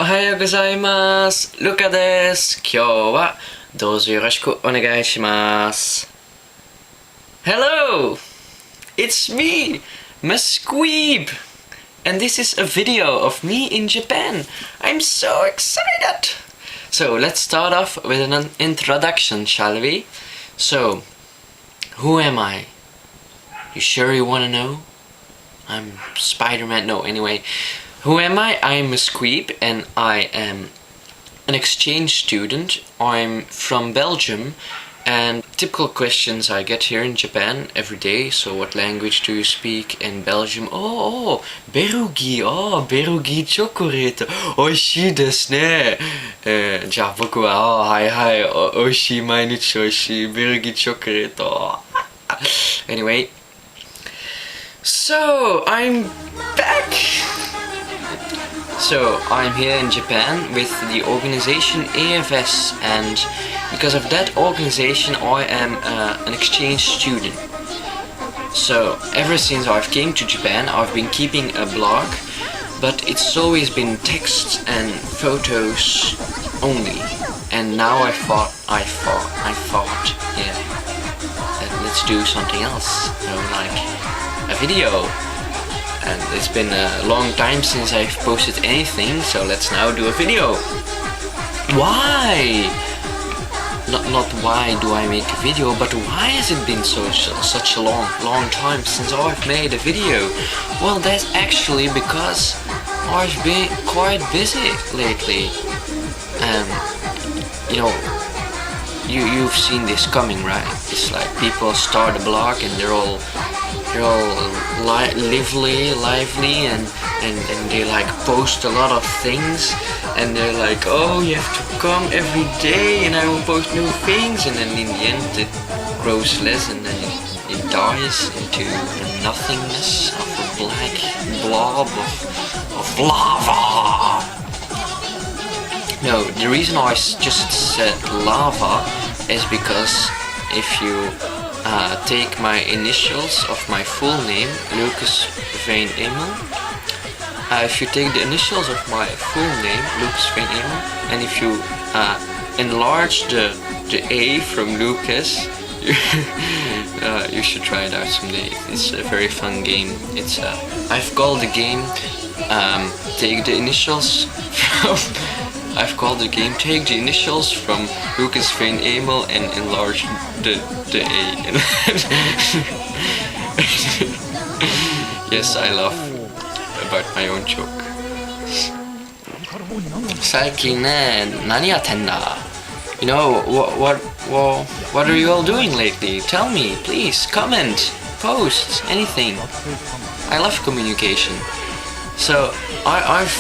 おはようございます。ルカです。今日はどうぞよろしくお願いします。Hello! It's me, Musqueeb! And this is a video of me in Japan. I'm so excited! So let's start off with an introduction, shall we? So, who am I? You sure you wanna know? I'm Spider-Man. No, anyway. Who am I? I'm Musqueeb and I am an exchange student. I'm from Belgium, and typical questions I get here in Japan every day. So what language do you speak in Belgium? Berugi. Berugi chocolate. Oishii desu ne. じゃあ僕は、はいはい、美味しい、毎日美味しい、ベルギーチョコレート。Anyway, so I'm back! So I'm here in Japan with the organization AFS, and because of that organization I am an exchange student. So ever since I've came to Japan I've been keeping a blog, but it's always been text and photos only. And now I thought, yeah, let's do something else, like a video. And it's been a long time since I've posted anything, so let's now do a video. Why? Not why do I make a video, but why has it been such a long time since I've made a video? Well, that's actually because I've been quite busy lately. You've seen this coming, right? It's like people start a blog and they're all lively and they like post a lot of things, and they're like, oh, you have to come every day and I will post new things, and then in the end it grows less and then it dies into the nothingness of a black blob of lava. No, the reason I just said lava is because if you take my initials of my full name, Lucas Veen Emel. If you take the initials of my full name, Lucas Veen Emel, and if you enlarge the A from Lucas, you should try it out someday. It's a very fun game. I've called the game take the initials from. I've called the game Take the Initials from Lucas Veen Emel and enlarge the A. Yes, I laugh about my own joke. 最近ね、何やってんだ? You know, what are you all doing lately? Tell me, please, comment, post, anything. I love communication. So I've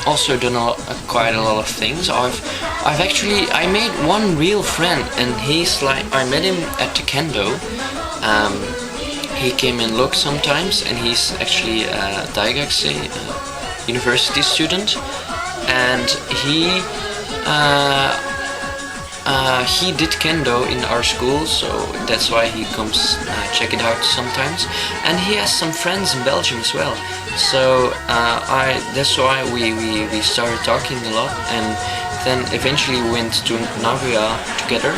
also done quite a lot of things. I made one real friend, and he's like, I met him at the kendo. He came and looked sometimes, and he's actually a Ryugakusei university student, and he did kendo in our school, so that's why he comes check it out sometimes. And he has some friends in Belgium as well, so that's why we started talking a lot, and then eventually we went to Nagoya together.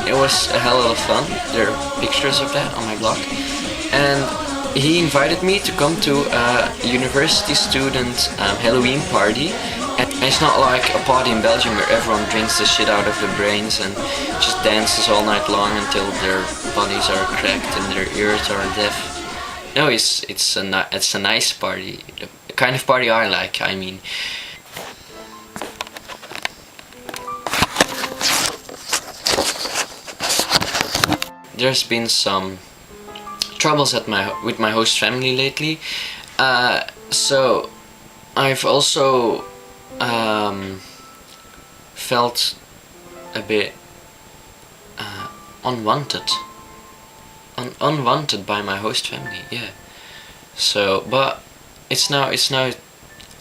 It was a hell of fun. There are pictures of that on my blog, and he invited me to come to a university student Halloween party. And it's not like a party in Belgium where everyone drinks the shit out of their brains and just dances all night long until their bodies are cracked and their ears are deaf. No, it's a nice party, the kind of party I like. I mean, there's been some troubles with my host family lately, so I've also felt a bit unwanted by my host family, yeah. So, but it's now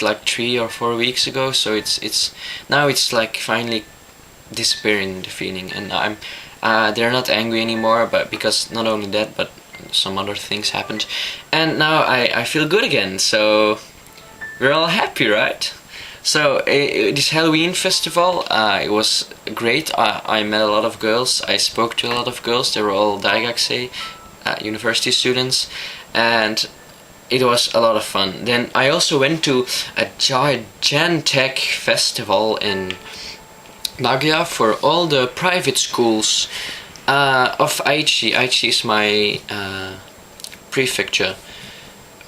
like 3 or 4 weeks ago, so it's like finally disappearing, the feeling, and they're not angry anymore, but because not only that, but some other things happened, and now I feel good again, so we're all happy, right? So this Halloween festival, it was great. I met a lot of girls. I spoke to a lot of girls. They were all Ryugakusei, university students, and it was a lot of fun. Then I also went to a gigantic festival in Nagoya for all the private schools of Aichi. Aichi is my prefecture.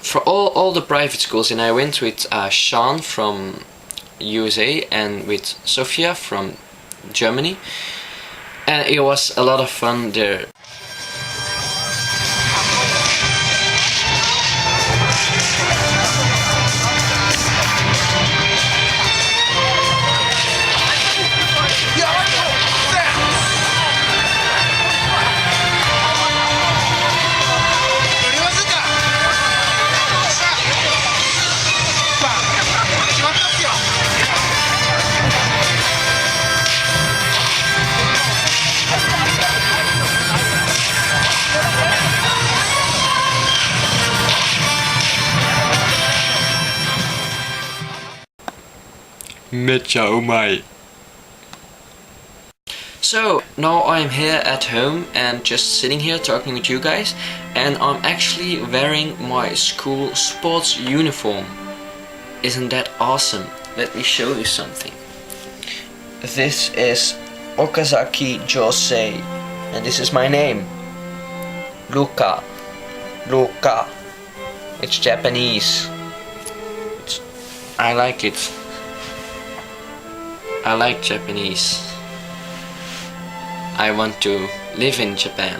For all the private schools, and I went with Sean from USA and with Sophia from Germany, and it was a lot of fun there. Mecha umai. So now I'm here at home and just sitting here talking with you guys, and I'm actually wearing my school sports uniform. Isn't that awesome? Let me show you something. This is Okazaki Josei, and this is my name. Luka. Luka. It's Japanese. I like it. I like Japanese. I want to live in Japan.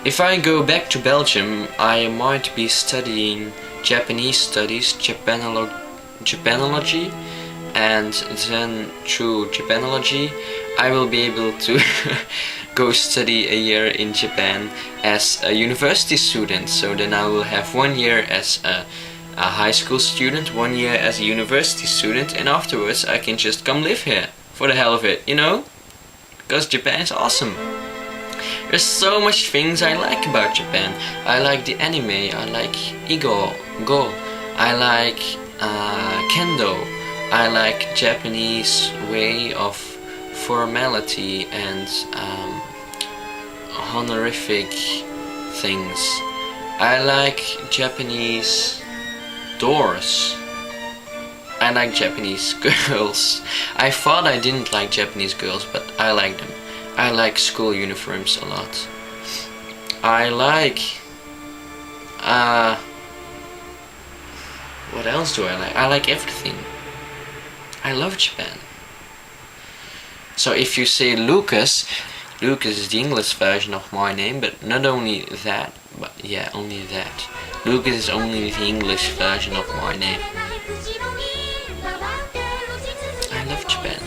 If I go back to Belgium, I might be studying Japanese studies, Japanology, and then through Japanology I will be able to go study a year in Japan as a university student. So then I will have 1 year as a high school student, 1 year as a university student, and afterwards I can just come live here for the hell of it, you know? Because Japan is awesome. There's so much things I like about Japan. I like the anime, I like Go, I like Kendo, I like Japanese way of formality and honorific things. I like Japanese doors. I like Japanese girls. I thought I didn't like Japanese girls, but I like them. I like school uniforms a lot. I like what else do I like? I like everything. I love Japan. So if you say Lucas, Lucas is the English version of my name, but not only that, but yeah, only that. Lucas is only the English version of my name. I love Japan.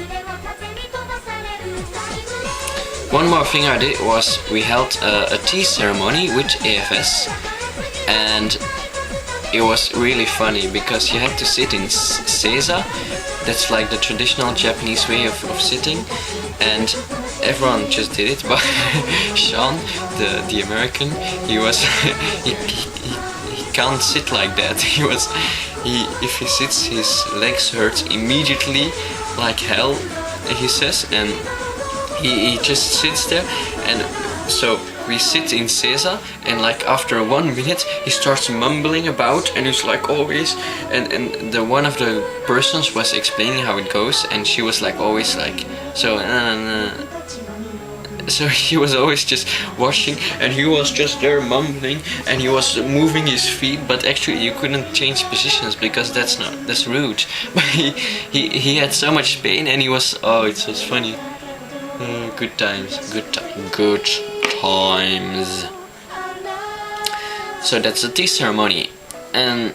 One more thing I did was we held a tea ceremony with AFS, and it was really funny because you had to sit in seiza. That's like the traditional Japanese way of sitting, and everyone just did it, but Sean, the American, he was he can't sit like that. If he sits, his legs hurt immediately like hell, he says, and he just sits there. And so we sit in seiza, and like after 1 minute he starts mumbling about, and he's like always, and the one of the persons was explaining how it goes, and she was like always like, so he was always just watching, and he was just there mumbling, and he was moving his feet, but actually you couldn't change positions because that's rude. But he had so much pain, and he was, oh, it was funny. Good times, good times. So that's the tea ceremony, and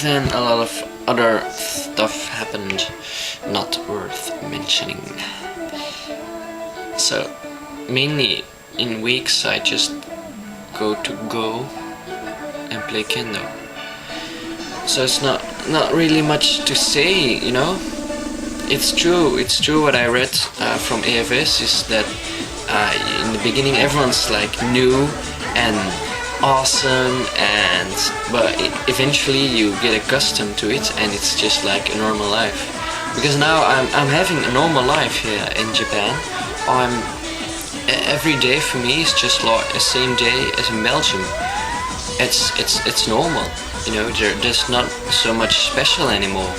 then a lot of other stuff happened, not worth mentioning. So mainly in weeks I just go and play kendo. So it's not really much to say, you know. It's true what I read from AFS is that in the beginning everyone's like new and awesome, and but eventually you get accustomed to it, and it's just like a normal life. Because now I'm having a normal life here in Japan. Every day for me is just like the same day as in Belgium. It's normal, you know. There's not so much special anymore.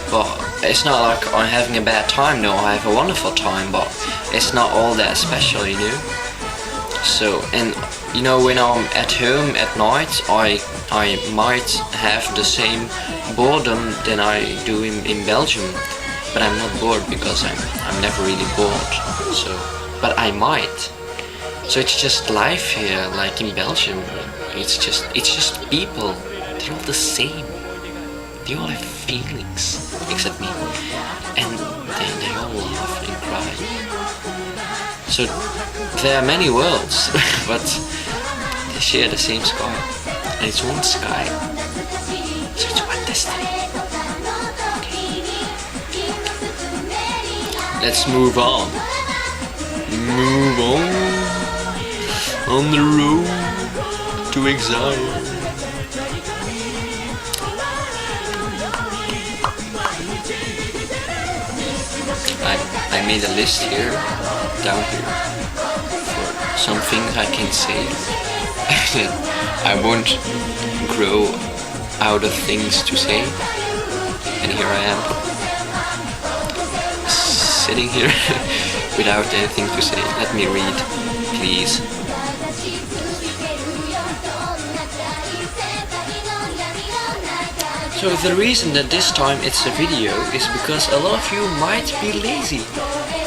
But it's not like I'm having a bad time. No, I have a wonderful time, but it's not all that special, you know. So, and you know, when I'm at home at night, I might have the same boredom than I do in Belgium, but I'm not bored because I'm never really bored. So, but I might. So it's just life here, like in Belgium. It's just people. They're all the same. They all have feelings, except me, and they all laugh and cry. So there are many worlds, but they share the same sky, and it's one sky. So it's one destiny. Okay. Let's move on. Move on the road to exile. I made a list here, down here, for some things I can say. I won't grow out of things to say. And here I am, sitting here without anything to say. Let me read, please. So the reason that this time it's a video is because a lot of you might be lazy.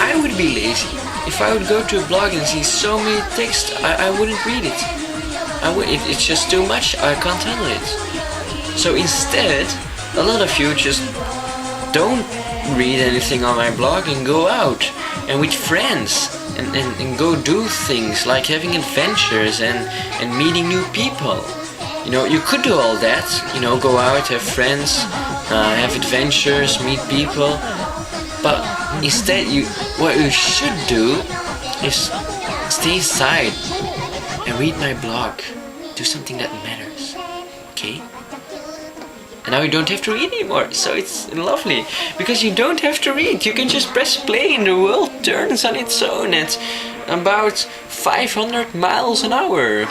I would be lazy. If I would go to a blog and see so many text, I wouldn't read it. It's just too much, I can't handle it. So instead, a lot of you just don't read anything on my blog and go out and with friends and go do things like having adventures and meeting new people. You know, you could do all that, you know, go out, have friends, have adventures, meet people, but instead what you should do is stay inside and read my blog, do something that matters, okay? And now you don't have to read anymore, so it's lovely, because you don't have to read, you can just press play and the world turns on its own at about 500 miles an hour.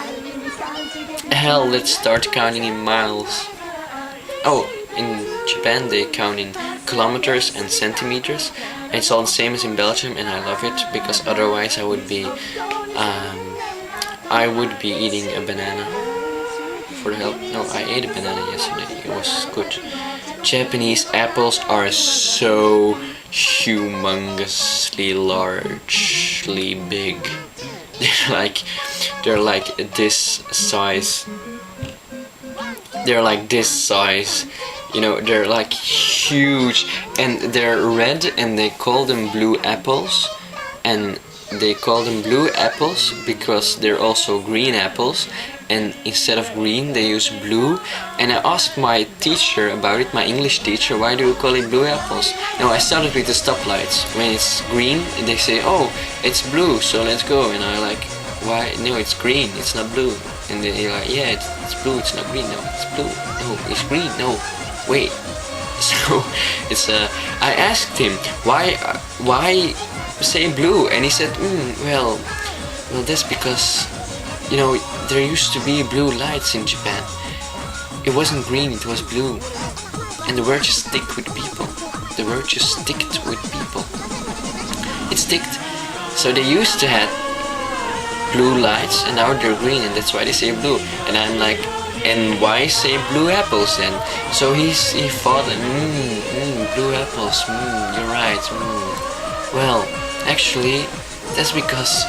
Hell, let's start counting in miles. Oh, in Japan they count in kilometers and centimeters. And it's all the same as in Belgium, and I love it because otherwise I would be eating a banana. For the help? No, I ate a banana yesterday. It was good. Japanese apples are so humongously largely big. They're like this size. They're like this size. You know, they're like huge, and they're red, and they call them blue apples. And they call them blue apples because they're also green apples, and instead of green they use blue. And I asked my teacher about it, my English teacher, why do you call it blue apples? No, I started with the stoplights. When it's green they say, oh, it's blue, so let's go. And I like, why? No, it's green, it's not blue. And they're like, yeah, it's blue, it's not green. No, it's blue. No, it's green. No, wait. So it's I asked him why say blue, and he said, well, that's because, you know, there used to be blue lights in Japan. It wasn't green, it was blue, and the word just stick with people. The word just sticked with people. It sticked. So they used to have blue lights, and now they're green, and that's why they say blue. And I'm like, and why say blue apples then? So he thought, blue apples, you're right. Well, actually, that's because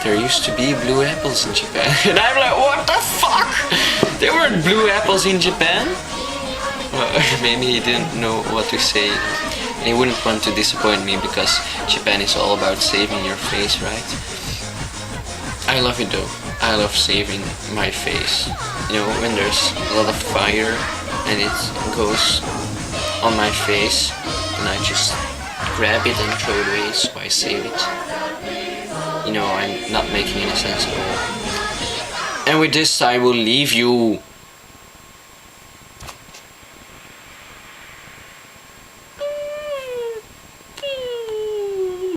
there used to be blue apples in Japan. And I'm like, what the fuck? There weren't blue apples in Japan? Well, maybe he didn't know what to say. And he wouldn't want to disappoint me because Japan is all about saving your face, right? I love it though. I love saving my face. You know, when there's a lot of fire and it goes on my face, and I just grab it and throw it away, so I save it. You know, I'm not making any sense at all. And with this I will leave you.